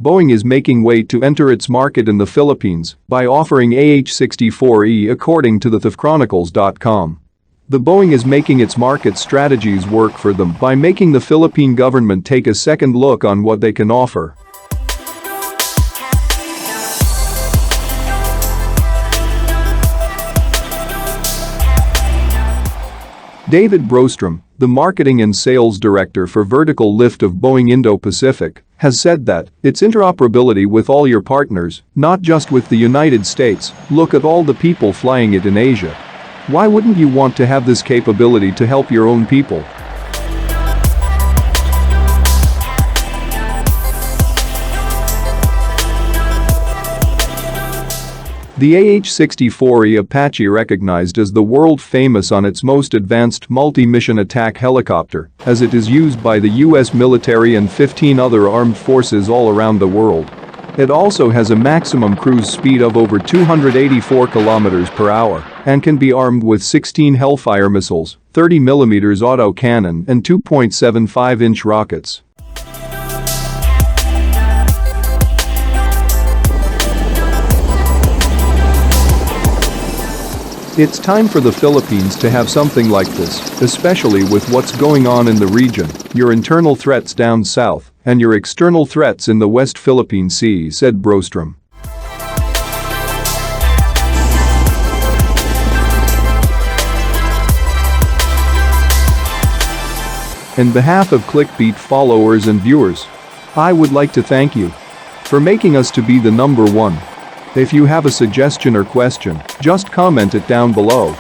Boeing is making way to enter its market in the Philippines by offering AH-64E according to the TheFchronicles.com. The Boeing is making its market strategies work for them by making the Philippine government take a second look on what they can offer. David Brostrom, the marketing and sales director for vertical lift of Boeing Indo-Pacific, has said that it's interoperability with all your partners, not just with the United States. Look at all the people flying it in Asia. Why wouldn't you want to have this capability to help your own people? The AH-64E Apache, recognized as the world famous on its most advanced multi-mission attack helicopter, as it is used by the US military and 15 other armed forces all around the world. It also has a maximum cruise speed of over 284 km per hour and can be armed with 16 Hellfire missiles, 30mm autocannon and 2.75-inch rockets. It's time for the Philippines to have something like this, especially with what's going on in the region, your internal threats down south, and your external threats in the West Philippine Sea, said Brostrom. On behalf of ClickBeat followers and viewers, I would like to thank you for making us to be the #1. If you have a suggestion or question, just comment it down below.